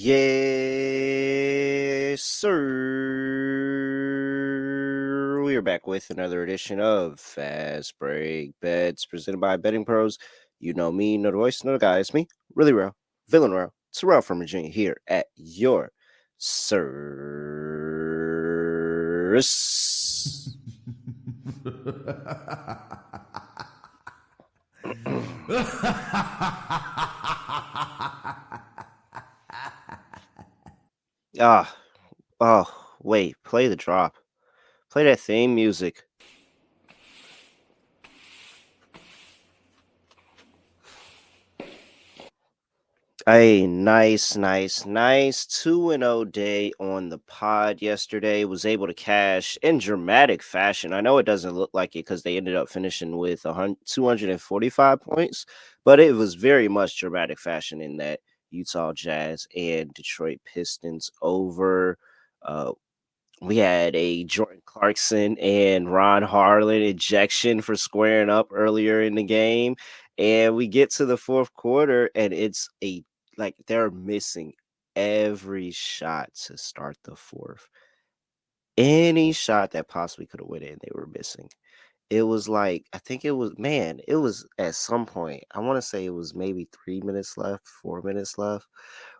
Yes, sir. We are back with another edition of Fast Break Bets presented by BettingPros. You know me, know the voice, know the guy. It's me, really real, villain real. Terrell Furman Jr. here at your service. Ah, oh, wait, play the drop. Play that theme music. A nice 2-0 day on the pod yesterday. Was able to cash in dramatic fashion. I know it doesn't look like it because they ended up finishing with 245 points, but it was very much dramatic fashion in that Utah Jazz and Detroit Pistons over. We had a Jordan Clarkson and Ron Harlan ejection for squaring up earlier in the game. And we get to the fourth quarter, and it's they're missing every shot to start the fourth. Any shot that possibly could have went in, they were missing. It was like, I think it was at some point, I want to say it was maybe 3 minutes left, 4 minutes left,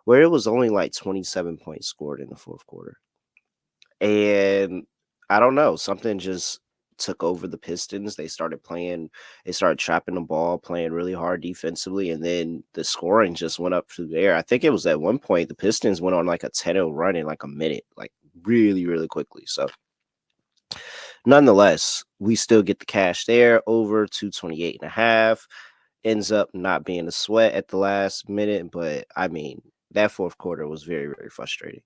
where it was only like 27 points scored in the fourth quarter. And I don't know, something just took over the Pistons. They started trapping the ball, playing really hard defensively, and then the scoring just went up through there. I think it was at one point the Pistons went on like a 10-0 run in like a minute, like really, really quickly. So nonetheless, we still get the cash there over 228.5. Ends up not being a sweat at the last minute, but I mean, that fourth quarter was very, very frustrating.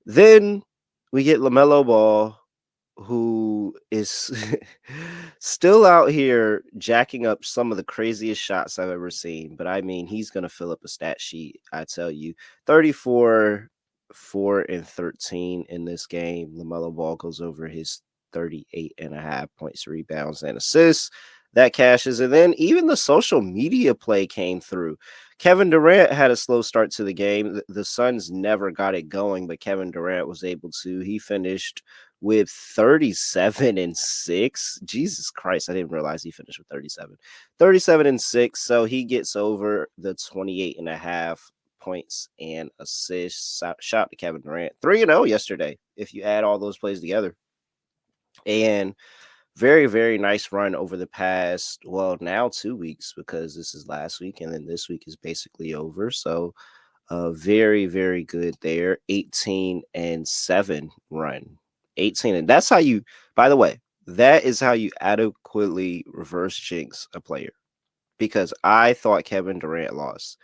Then we get LaMelo Ball, who is still out here jacking up some of the craziest shots I've ever seen. But I mean, he's going to fill up a stat sheet. I tell you, 34, 4, and 13 in this game. LaMelo Ball goes over his 38.5 points, rebounds, and assists. That cashes. And then even the social media play came through. Kevin Durant had a slow start to the game. The Suns never got it going, but Kevin Durant was able to. He finished with 37 and 6. Jesus Christ, I didn't realize he finished with 37. 37 and 6. So he gets over the 28.5 points and assists. Shout out to Kevin Durant. 3-0 yesterday, if you add all those plays together. And very, very nice run over the past, well, now 2 weeks, because this is last week and then this week is basically over. So very, very good there. 18-7 run. 18. And that's how you, by the way, that is how you adequately reverse jinx a player. Because I thought Kevin Durant lost.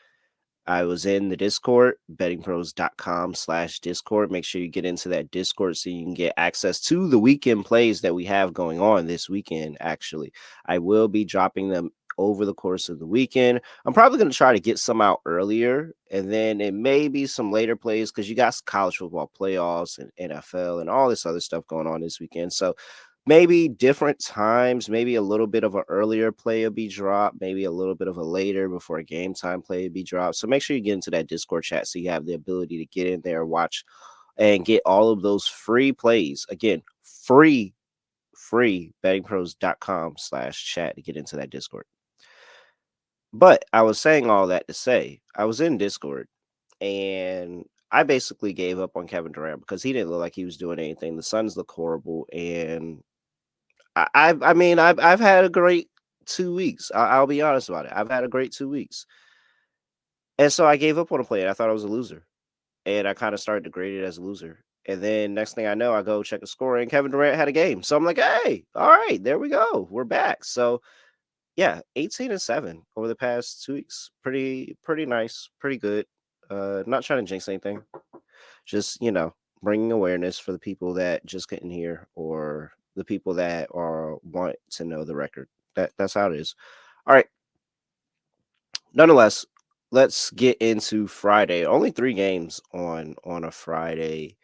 I was in the Discord, bettingpros.com/Discord. Make sure you get into that Discord so you can get access to the weekend plays that we have going on this weekend, actually. I will be dropping them over the course of the weekend. I'm probably going to try to get some out earlier, and then it may be some later plays because you got college football playoffs and NFL and all this other stuff going on this weekend. So maybe different times, maybe a little bit of an earlier play will be dropped, maybe a little bit of a later before a game time play will be dropped. So make sure you get into that Discord chat so you have the ability to get in there, watch, and get all of those free plays. Again, free bettingpros.com/chat to get into that Discord. But I was saying all that to say, I was in Discord and I basically gave up on Kevin Durant because he didn't look like he was doing anything. The Suns look horrible, and I've had a great 2 weeks. I'll be honest about it. I've had a great 2 weeks. And so I gave up on a play. I thought I was a loser. And I kind of started to grade it as a loser. And then next thing I know, I go check the score and Kevin Durant had a game. So I'm like, hey, all right, there we go. We're back. So yeah, 18-7 over the past 2 weeks. Pretty nice, pretty good. Not trying to jinx anything. Just, bringing awareness for the people that just couldn't hear or the people that want to know the record. That's how it is. All right. Nonetheless, let's get into Friday. Only 3 games on a Friday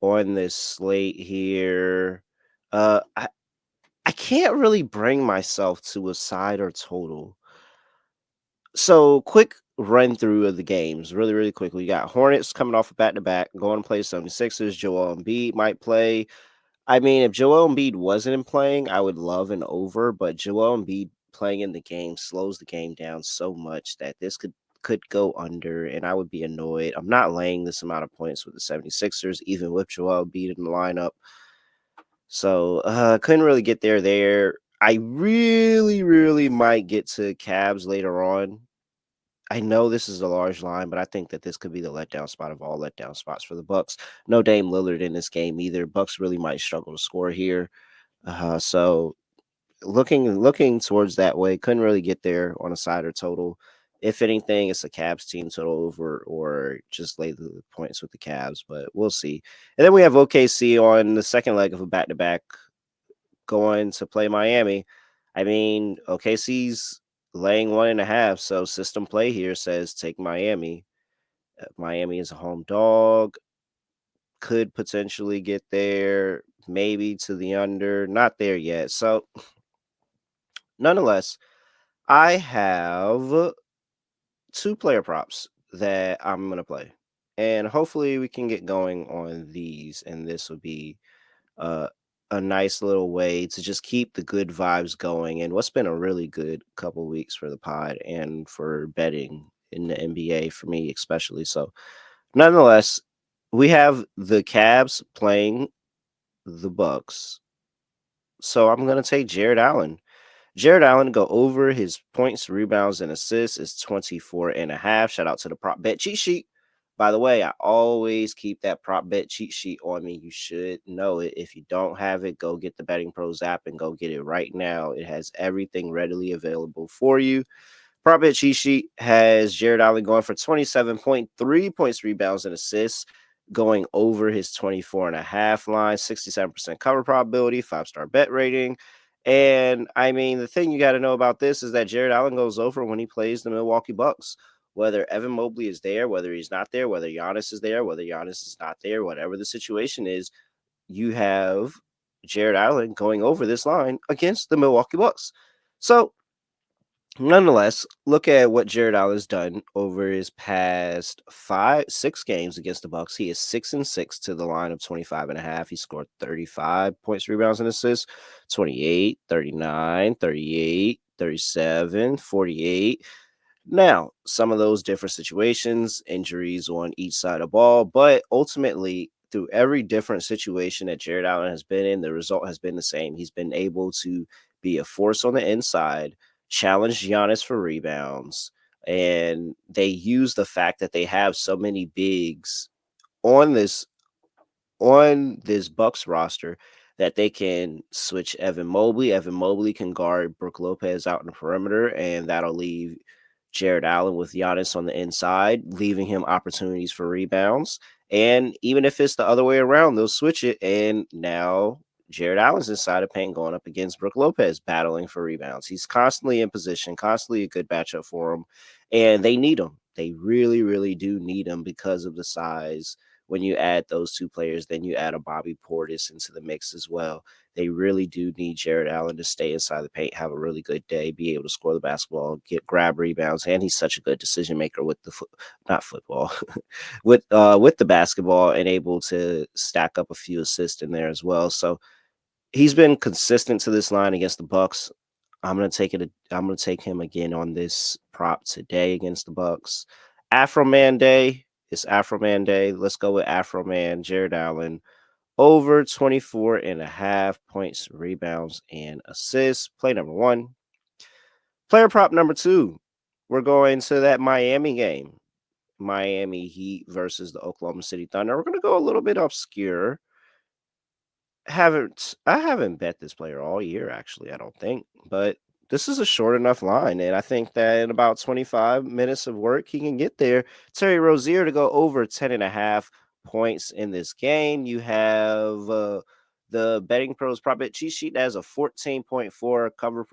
on this slate here. I can't really bring myself to a side or total. So quick run through of the games really, really quickly. We got Hornets coming off a back-to-back, going to play 76ers. Joel Embiid might play. I mean, if Joel Embiid wasn't playing, I would love an over, but Joel Embiid playing in the game slows the game down so much that this could go under, and I would be annoyed. I'm not laying this amount of points with the 76ers, even with Joel Embiid in the lineup. So couldn't really get there. I really, really might get to Cavs later on. I know this is a large line, but I think that this could be the letdown spot of all letdown spots for the Bucks. No Dame Lillard in this game either. Bucks really might struggle to score here. So looking towards that way, couldn't really get there on a side or total. If anything, it's a Cavs team total over or just lay the points with the Cavs, but we'll see. And then we have OKC on the second leg of a back to back going to play Miami. I mean, OKC's laying 1.5, so system play here says take Miami. Miami is a home dog, could potentially get there, maybe to the under, not there yet. So, nonetheless, I have two player props that I'm going to play. And hopefully we can get going on these, and this would be uh, a nice little way to just keep the good vibes going. And what's been a really good couple weeks for the pod and for betting in the NBA for me, especially. So, nonetheless, we have the Cavs playing the Bucks. So I'm going to take Jared Allen. Jared Allen to go over his points, rebounds, and assists is 24.5. Shout out to the prop bet cheat sheet. By the way, I always keep that prop bet cheat sheet on me. You should know it. If you don't have it, go get the BettingPros app and go get it right now. It has everything readily available for you. Prop bet cheat sheet has Jared Allen going for 27.3 points, rebounds, and assists, going over his 24.5 line, 67% cover probability, 5-star bet rating. And I mean, the thing you got to know about this is that Jared Allen goes over when he plays the Milwaukee Bucks. Whether Evan Mobley is there, whether he's not there, whether Giannis is there, whether Giannis is not there, whatever the situation is, you have Jared Allen going over this line against the Milwaukee Bucks. So, nonetheless, look at what Jared Allen's done over his past 6 games against the Bucks. He is 6-6 to the line of 25.5. He scored 35 points, rebounds, and assists, 28, 39, 38, 37, 48. Now, some of those different situations, injuries on each side of the ball, but ultimately, through every different situation that Jared Allen has been in, the result has been the same. He's been able to be a force on the inside, challenge Giannis for rebounds, and they use the fact that they have so many bigs on this Bucks roster that they can switch Evan Mobley. Evan Mobley can guard Brook Lopez out in the perimeter, and that'll leave Jared Allen with Giannis on the inside, leaving him opportunities for rebounds. And even if it's the other way around, they'll switch it. And now Jared Allen's inside of paint going up against Brook Lopez, battling for rebounds. He's constantly in position, constantly a good matchup for him. And they need him. They really, really do need him because of the size. When you add those two players, then you add a Bobby Portis into the mix as well. They really do need Jared Allen to stay inside the paint, have a really good day, be able to score the basketball, grab rebounds, and he's such a good decision maker with the not football, with the basketball, and able to stack up a few assists in there as well. So he's been consistent to this line against the Bucks. I'm gonna take him again on this prop today against the Bucks. Afro Man Day. It's Afro Man Day. Let's go with Afro Man, Jared Allen. Over 24.5 points, rebounds, and assists. Play number one. Player prop number two. We're going to that Miami game. Miami Heat versus the Oklahoma City Thunder. We're going to go a little bit obscure. I haven't bet this player all year, actually, I don't think. But this is a short enough line, and I think that in about 25 minutes of work, he can get there. Terry Rozier to go over 10.5 points in this game. You have the Betting Pros prop bet cheat sheet that has a 14.4 cover,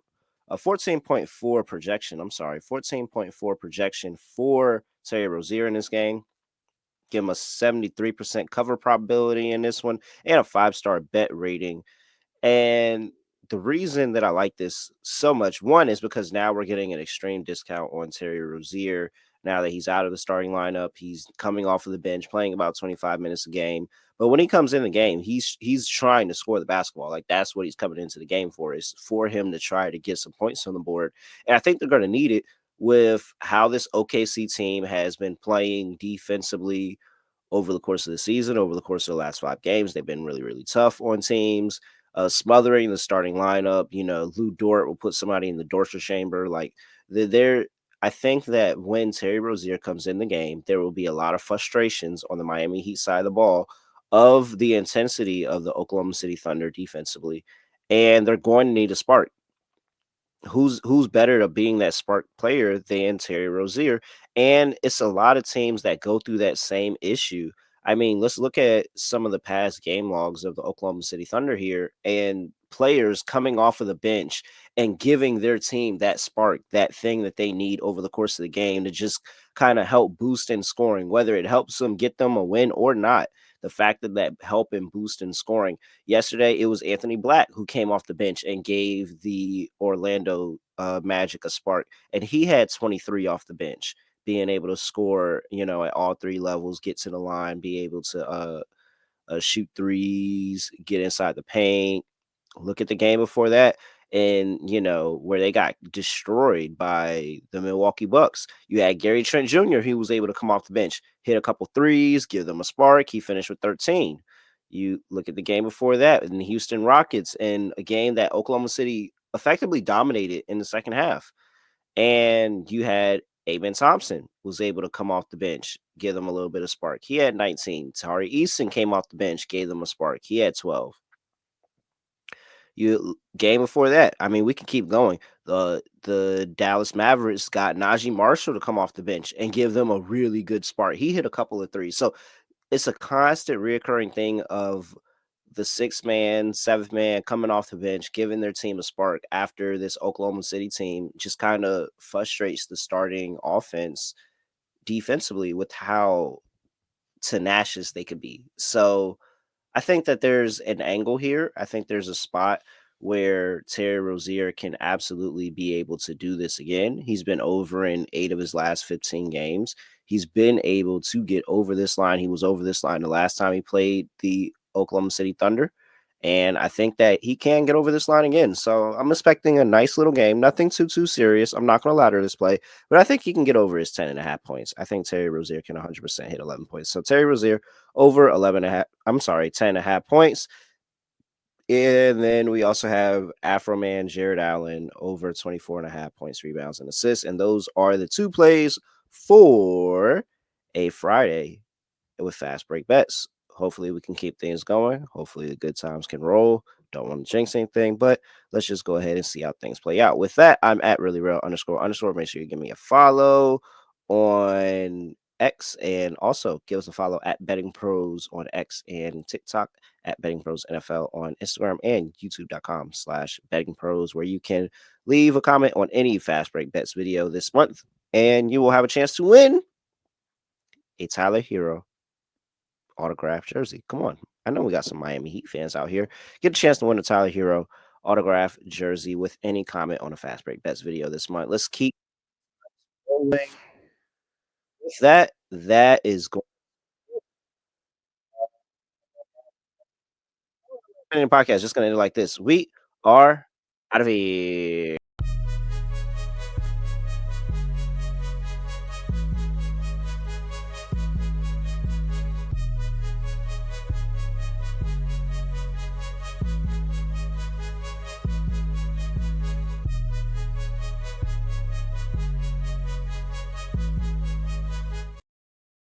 a 14.4 projection. I'm sorry, 14.4 projection for Terry Rozier in this game. Give him a 73% cover probability in this one and a 5-star bet rating. And the reason that I like this so much, one, is because now we're getting an extreme discount on Terry Rozier. now that he's out of the starting lineup. He's coming off of the bench, playing about 25 minutes a game. But when he comes in the game, he's trying to score the basketball. Like that's what he's coming into the game for, is for him to try to get some points on the board. And I think they're going to need it with how this OKC team has been playing defensively over the course of the season, over the course of the last 5 games. They've been really, really tough on teams, smothering the starting lineup. Lou Dort will put somebody in the torture chamber. Like they're I think that when Terry Rozier comes in the game, there will be a lot of frustrations on the Miami Heat side of the ball of the intensity of the Oklahoma City Thunder defensively, and they're going to need a spark. Who's better at being that spark player than Terry Rozier? And it's a lot of teams that go through that same issue. I mean, let's look at some of the past game logs of the Oklahoma City Thunder here, and players coming off of the bench and giving their team that spark, that thing that they need over the course of the game to just kind of help boost in scoring, whether it helps them get them a win or not. The fact that help and boost in scoring. Yesterday, it was Anthony Black who came off the bench and gave the Orlando Magic a spark, and he had 23 off the bench, being able to score, at all three levels, get to the line, be able to shoot threes, get inside the paint. Look at the game before that, and where they got destroyed by the Milwaukee Bucks. You had Gary Trent Jr. He was able to come off the bench, hit a couple threes, give them a spark. He finished with 13. You look at the game before that in the Houston Rockets, in a game that Oklahoma City effectively dominated in the second half. And you had Amen Thompson was able to come off the bench, give them a little bit of spark. He had 19. Tari Eason came off the bench, gave them a spark. He had 12. You game before that, I mean, we can keep going. The Dallas Mavericks got Najee Marshall to come off the bench and give them a really good spark. He hit a couple of threes. So it's a constant reoccurring thing of the sixth man, seventh man coming off the bench, giving their team a spark after this Oklahoma City team just kind of frustrates the starting offense defensively with how tenacious they could be. So I think that there's an angle here. I think there's a spot where Terry Rozier can absolutely be able to do this again. He's been over in 8 of his last 15 games. He's been able to get over this line. He was over this line the last time he played the Oklahoma City Thunder. And I think that he can get over this line again. So I'm expecting a nice little game. Nothing too serious. I'm not going to ladder this play, but I think he can get over his 10.5 points. I think Terry Rozier can 100% hit 11 points. So Terry Rozier over 11 and a half. I'm sorry, 10.5 points. And then we also have Afro Man Jared Allen over 24.5 points, rebounds, and assists. And those are the two plays for a Friday with fast break bets. Hopefully we can keep things going. Hopefully the good times can roll. Don't want to jinx anything, but let's just go ahead and see how things play out. With that, I'm at really real __. Make sure you give me a follow on X, and also give us a follow at Betting Pros on X and TikTok, at Betting Pros NFL on Instagram, and youtube.com/Betting Pros, where you can leave a comment on any fast break bets video this month, and you will have a chance to win a Tyler Hero autographed jersey. Come on. I know we got some Miami Heat fans out here. Get a chance to win a Tyler Hero autograph jersey with any comment on a Fast Break Bets video this month. Let's keep going with that. That is going in the podcast. Just going to end it like this. We are out of here.